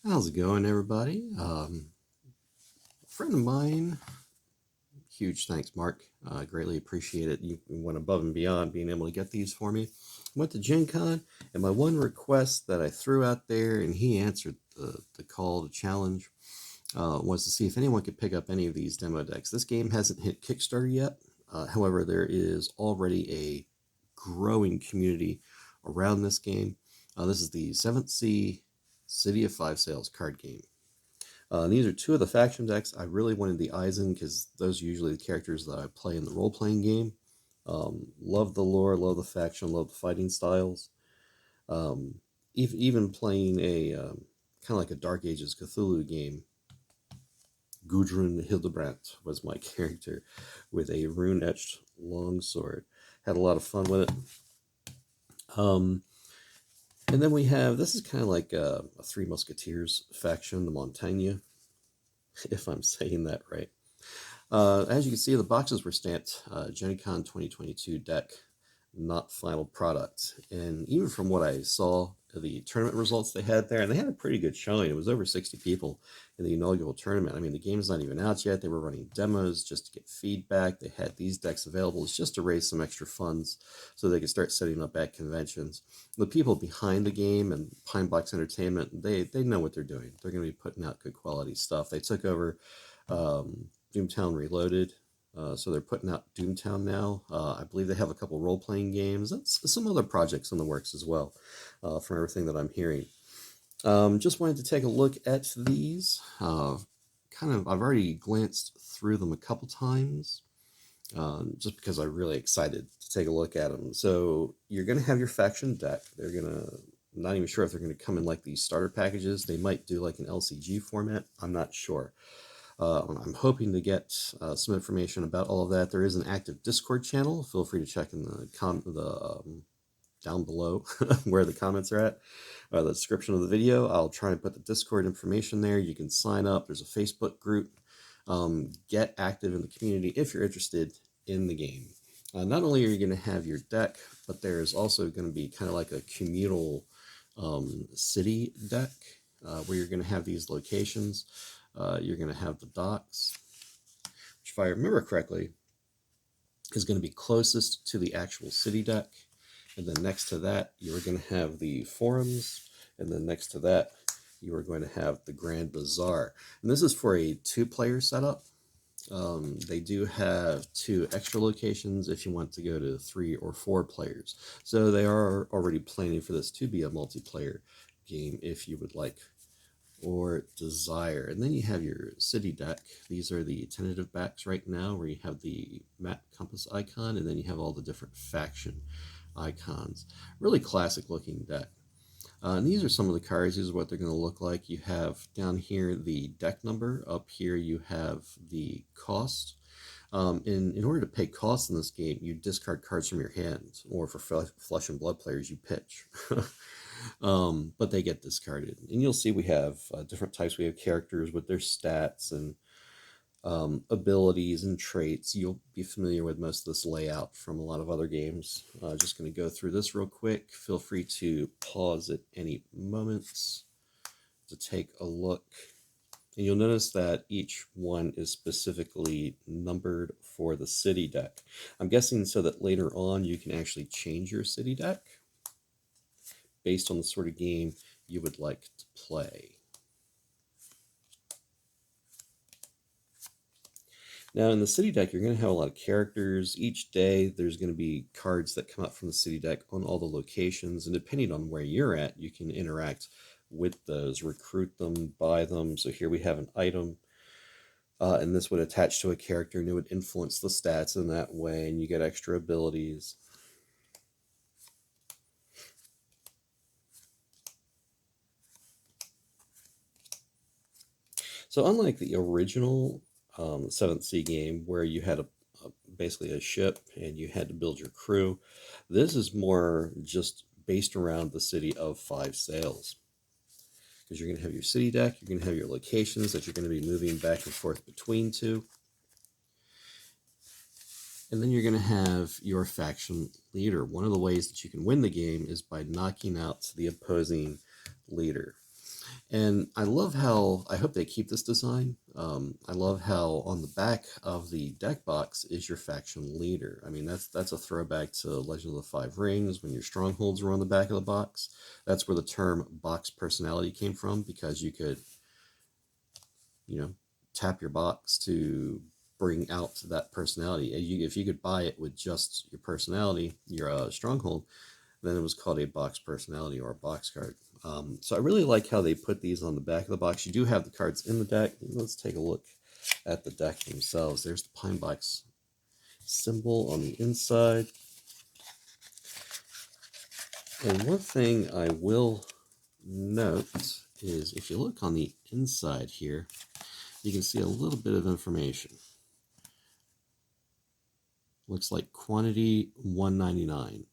How's it going, everybody? A friend of mine, huge thanks, Mark. Greatly appreciate it. You went above and beyond being able to get these for me. Went to GenCon, and my one request that I threw out there, and he answered the call to challenge, was to see if anyone could pick up any of these demo decks. This game hasn't hit Kickstarter yet. However, there is already a growing community around this game. This is the 7th Sea City of Five Sails card game. These are two of the faction decks. I really wanted the Eisen because those are usually the characters that I play in the role-playing game. Love the lore, love the faction, love the fighting styles. Even playing a kind of like a Dark Ages Cthulhu game. Gudrun Hildebrandt was my character with a rune-etched longsword. Had a lot of fun with it. And then we have, this is kind of like a Three Musketeers faction, the Montagne, if I'm saying that right. As you can see, the boxes were stamped GenCon 2022 deck, not final product. And even from what I saw, the tournament results they had there, and they had a pretty good showing. It was over 60 people in the inaugural tournament. I mean, the game's not even out yet. They were running demos just to get feedback. They had these decks available. It's just to raise some extra funds so they could start setting up at conventions. The people behind the game and Pine Box Entertainment, they know what they're doing. They're going to be putting out good quality stuff. They took over Doomtown Reloaded. So they're putting out Doomtown now. I believe they have a couple role-playing games. That's some other projects in the works as well, from everything that I'm hearing. Just wanted to take a look at these. I've already glanced through them a couple times, just because I'm really excited to take a look at them. So you're going to have your faction deck. They're going to, not even sure if they're going to come in like these starter packages. They might do like an LCG format. I'm not sure. I'm hoping to get some information about all of that. There is an active Discord channel. Feel free to check in the down below where the comments are at, the description of the video. I'll try and put the Discord information there. You can sign up. There's a Facebook group. Get active in the community if you're interested in the game. Not only are you going to have your deck, but there's also going to be kind of like a communal city deck where you're going to have these locations. You're going to have the docks, which, if I remember correctly, is going to be closest to the actual city deck. And then next to that, you're going to have the forums. And then next to that, you are going to have the Grand Bazaar. And this is for a 2-player setup. They do have 2 extra locations if you want to go to 3 or 4 players. So they are already planning for this to be a multiplayer game if you would like or desire. And then you have your city deck. These are the tentative backs right now, where you have the map compass icon, and then you have all the different faction icons. Really classic looking deck. And these are some of the cards. These are what they're going to look like. You have down here the deck number. Up here you have the cost. In order to pay costs in this game, you discard cards from your hand, or for Flesh and Blood players, you pitch. But they get discarded. And you'll see we have different types. We have characters with their stats and abilities and traits. You'll be familiar with most of this layout from a lot of other games. Just going to go through this real quick. Feel free to pause at any moments to take a look. And you'll notice that each one is specifically numbered for the city deck. I'm guessing so that later on you can actually change your city deck based on the sort of game you would like to play. Now in the city deck, you're going to have a lot of characters. Each day there's going to be cards that come out from the city deck on all the locations, and depending on where you're at, you can interact with those, recruit them, buy them. So here we have an item, and this would attach to a character, and it would influence the stats in that way, and you get extra abilities. So unlike the original 7th Sea game, where you had basically a ship and you had to build your crew, this is more just based around the city of Five Sails. Because you're going to have your city deck, you're going to have your locations that you're going to be moving back and forth between two. And then you're going to have your faction leader. One of the ways that you can win the game is by knocking out the opposing leader. And I love how, I hope they keep this design. I love how on the back of the deck box is your faction leader. I mean, that's a throwback to Legend of the Five Rings when your strongholds were on the back of the box. That's where the term box personality came from, because you could, you know, tap your box to bring out that personality. If you could buy it with just your personality, your stronghold, then it was called a box personality or a box card. So I really like how they put these on the back of the box. You do have the cards in the deck. Let's take a look at the deck themselves. There's the pine box symbol on the inside. And one thing I will note is if you look on the inside here, you can see a little bit of information. Looks like quantity 199.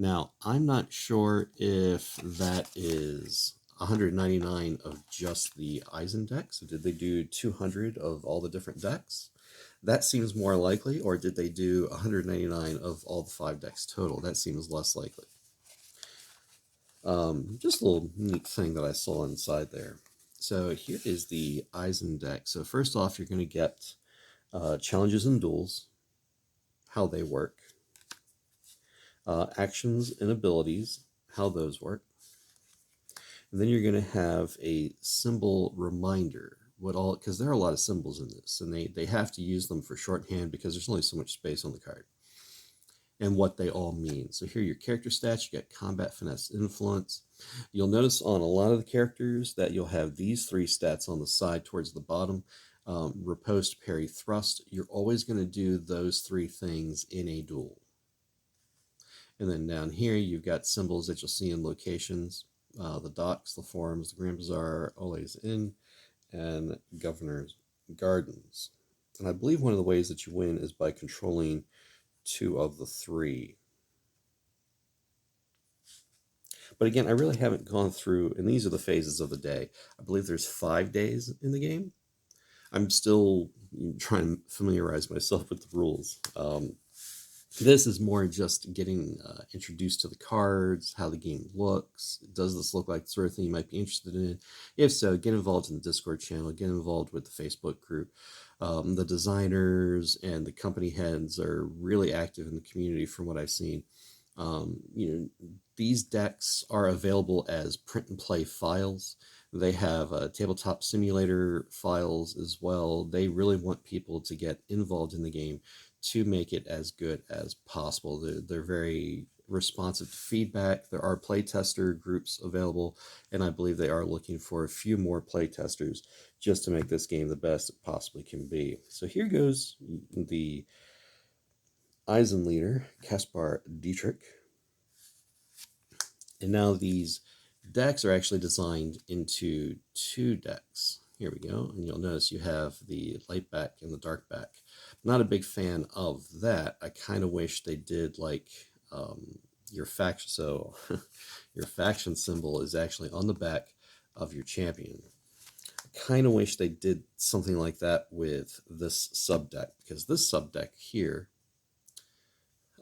Now, I'm not sure if that is 199 of just the Eisen deck. So did they do 200 of all the different decks? That seems more likely. Or did they do 199 of all the 5 decks total? That seems less likely. Just a little neat thing that I saw inside there. So here is the Eisen deck. So first off, you're going to get challenges and duels, how they work. Actions and abilities, how those work. And then you're going to have a symbol reminder, because there are a lot of symbols in this, and they have to use them for shorthand because there's only so much space on the card, and what they all mean. So here are your character stats. You got combat, finesse, influence. You'll notice on a lot of the characters that you'll have these 3 stats on the side towards the bottom. Riposte, parry, thrust. You're always going to do those 3 things in a duel. And then down here, you've got symbols that you'll see in locations, the docks, the forums, the Grand Bazaar, Ole's Inn, and Governor's Gardens. And I believe one of the ways that you win is by controlling 2 of the 3. But again, I really haven't gone through, and these are the phases of the day. I believe there's 5 days in the game. I'm still trying to familiarize myself with the rules. This is more just getting introduced to the cards, how the game looks. Does this look like the sort of thing you might be interested in? If so, get involved in the Discord channel, get involved with the Facebook group. The designers and the company heads are really active in the community from what I've seen. These decks are available as print and play files. They have tabletop simulator files as well. They really want people to get involved in the game to make it as good as possible. They're very responsive to feedback. There are playtester groups available, and I believe they are looking for a few more playtesters just to make this game the best it possibly can be. So here goes the Eisen leader, Caspar Dietrich. And now these decks are actually designed into 2 decks. Here we go. And you'll notice you have the light back and the dark back. Not a big fan of that. I kind of wish they did like your faction. So your faction symbol is actually on the back of your champion. I kind of wish they did something like that with this sub deck, because this sub deck here,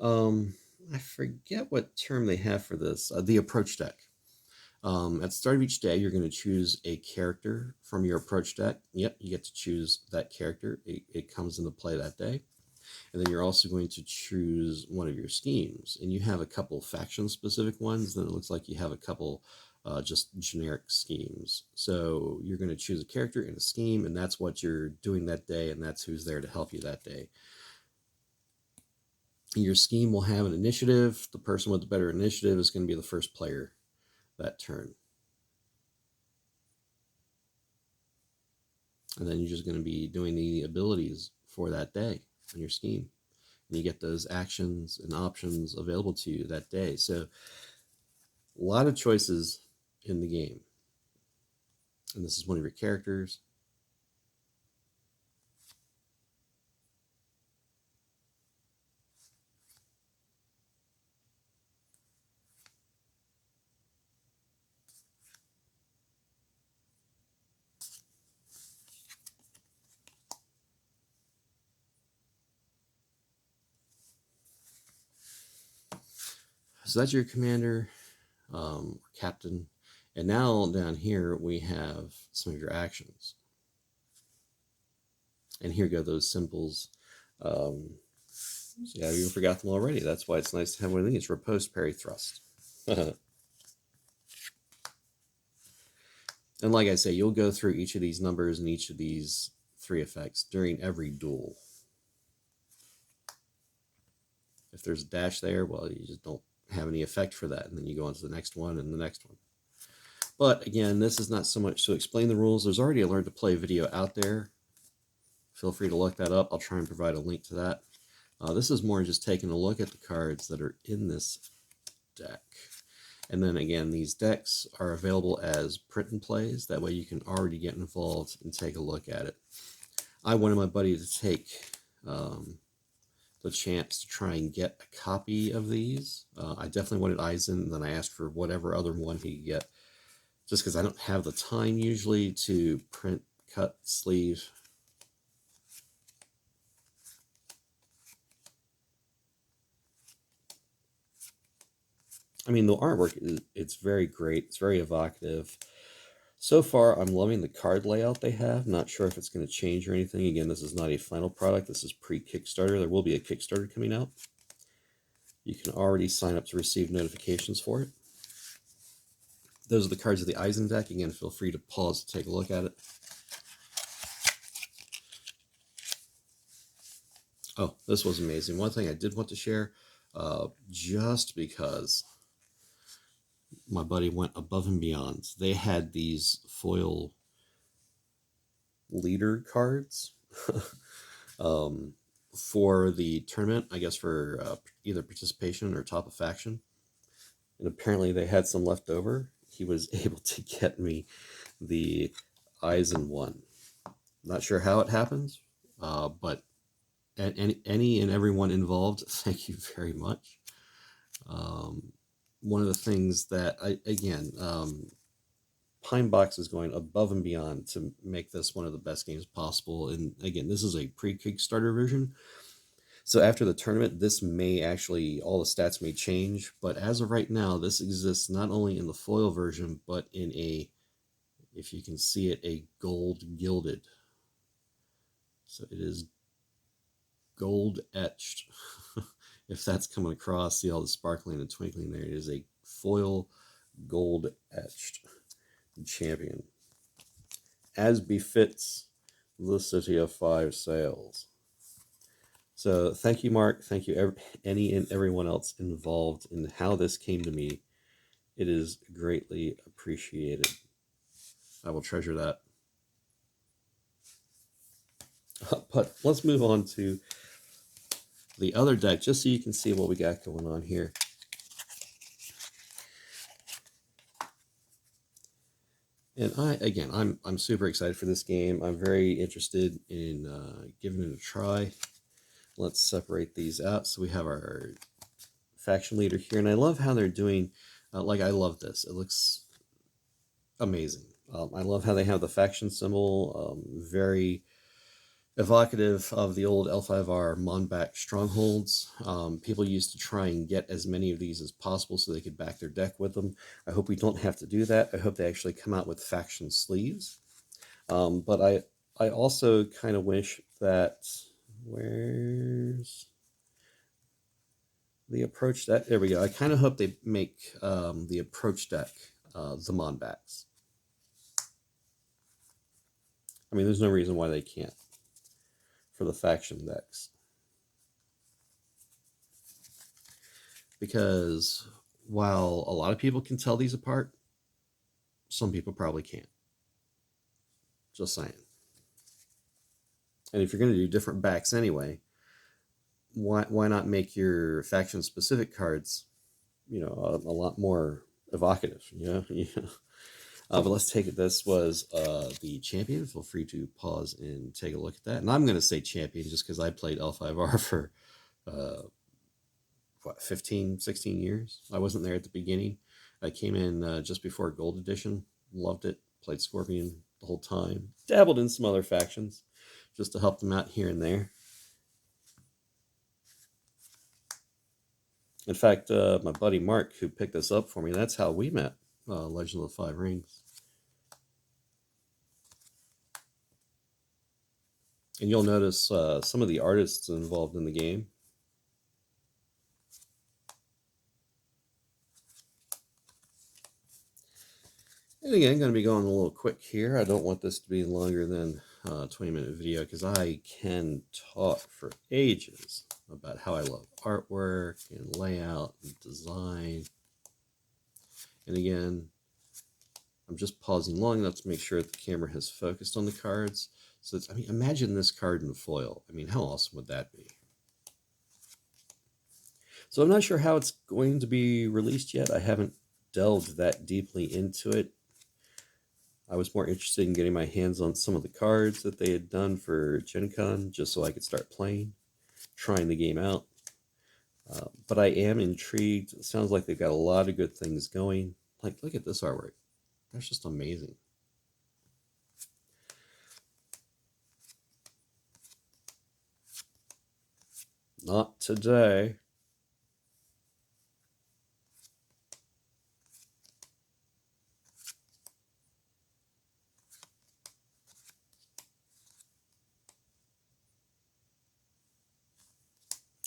I forget what term they have for this, the approach deck. At the start of each day, you're going to choose a character from your approach deck. Yep, you get to choose that character. It comes into play that day. And then you're also going to choose one of your schemes. And you have a couple faction-specific ones. Then it looks like you have a couple just generic schemes. So you're going to choose a character and a scheme, and that's what you're doing that day, and that's who's there to help you that day. Your scheme will have an initiative. The person with the better initiative is going to be the first player that turn. And then you're just going to be doing the abilities for that day on your scheme. And you get those actions and options available to you that day. So a lot of choices in the game. And this is one of your characters. So that's your commander, or captain, And now down here we have some of your actions. And here go those symbols. See, I even forgot them already. That's why it's nice to have one of these. Riposte, parry, thrust. And like I say, you'll go through each of these numbers and each of these 3 effects during every duel. If there's a dash there, well, you just don't have any effect for that. And then you go on to the next one and the next one. But again, this is not so much to explain the rules. There's already a Learn to Play video out there. Feel free to look that up. I'll try and provide a link to that. This is more just taking a look at the cards that are in this deck. And then again, these decks are available as print and plays. That way you can already get involved and take a look at it. I wanted my buddy to take the chance to try and get a copy of these. I definitely wanted Eisen, and then I asked for whatever other one he could get, just because I don't have the time usually to print, cut, sleeve. I mean, the artwork, it's very great. It's very evocative. So far, I'm loving the card layout they have. Not sure if it's going to change or anything. Again, this is not a final product. This is pre-Kickstarter. There will be a Kickstarter coming out. You can already sign up to receive notifications for it. Those are the cards of the Eisen deck. Again, feel free to pause to take a look at it. Oh, this was amazing. One thing I did want to share, just because my buddy went above and beyond. They had these foil leader cards for the tournament, I guess for either participation or top of faction. And apparently they had some left over. He was able to get me the Eisen one. Not sure how it happens, but any and everyone involved, thank you very much. One of the things that, Pinebox is going above and beyond to make this one of the best games possible. And again, this is a pre-Kickstarter version. So after the tournament, this may actually, all the stats may change. But as of right now, this exists not only in the foil version, but in a, if you can see it, a gold gilded. So it is gold etched. If that's coming across, see all the sparkling and twinkling there. It is a foil gold etched champion, as befits the City of Five Sails. So thank you, Mark. Thank you, any and everyone else involved in how this came to me. It is greatly appreciated. I will treasure that. But let's move on to the other deck, just so you can see what we got going on here. And I'm super excited for this game. I'm very interested in giving it a try. Let's separate these out. So we have our faction leader here, and I love how they're doing. I love this. It looks amazing. I love how they have the faction symbol. Very evocative of the old L5R Monback strongholds. People used to try and get as many of these as possible so they could back their deck with them. I hope we don't have to do that. I hope they actually come out with faction sleeves. But I also kind of wish that, where's the approach deck? There we go. I kind of hope they make the approach deck the Monbacks. I mean, there's no reason why they can't for the faction decks. Because while a lot of people can tell these apart, some people probably can't. Just saying. And if you're going to do different backs anyway, why not make your faction specific cards, a lot more evocative, but let's take it. This was the champion. Feel free to pause and take a look at that. And I'm going to say champion just because I played L5R for 15, 16 years. I wasn't there at the beginning. I came in just before Gold Edition. Loved it. Played Scorpion the whole time. Dabbled in some other factions just to help them out here and there. In fact, my buddy Mark, who picked this up for me, that's how we met. Legend of the Five Rings. And you'll notice some of the artists involved in the game. And again, I'm going to be going a little quick here. I don't want this to be longer than a 20-minute video because I can talk for ages about how I love artwork and layout and design. And again, I'm just pausing long enough to make sure that the camera has focused on the cards. So I mean, imagine this card in foil. I mean, how awesome would that be? So I'm not sure how it's going to be released yet. I haven't delved that deeply into it. I was more interested in getting my hands on some of the cards that they had done for GenCon, just so I could start playing, trying the game out. But I am intrigued. It sounds like they've got a lot of good things going. Like, look at this artwork. That's just amazing. Not today.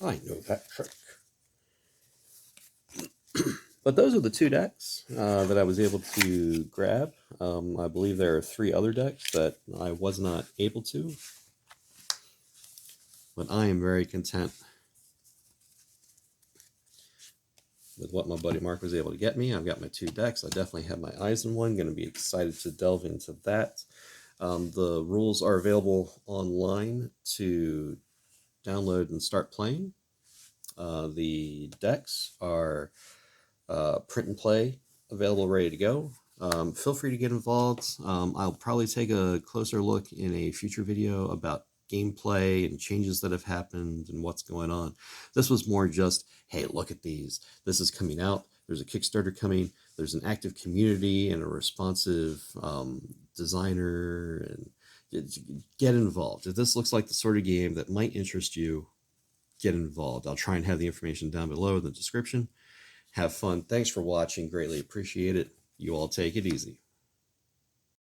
I know that trick. But those are the two decks that I was able to grab. I believe there are 3 other decks that I was not able to. But I am very content with what my buddy Mark was able to get me. I've got my 2 decks. I definitely have my eyes on one. Going to be excited to delve into that. The rules are available online to download and start playing. The decks are print and play, available, ready to go. Feel free to get involved. I'll probably take a closer look in a future video about gameplay and changes that have happened and what's going on. This was more just, hey, look at these. This is coming out. There's a Kickstarter coming. There's an active community and a responsive designer, and get involved. If this looks like the sort of game that might interest you, get involved. I'll try and have the information down below in the description. Have fun. Thanks for watching. Greatly appreciate it. You all take it easy.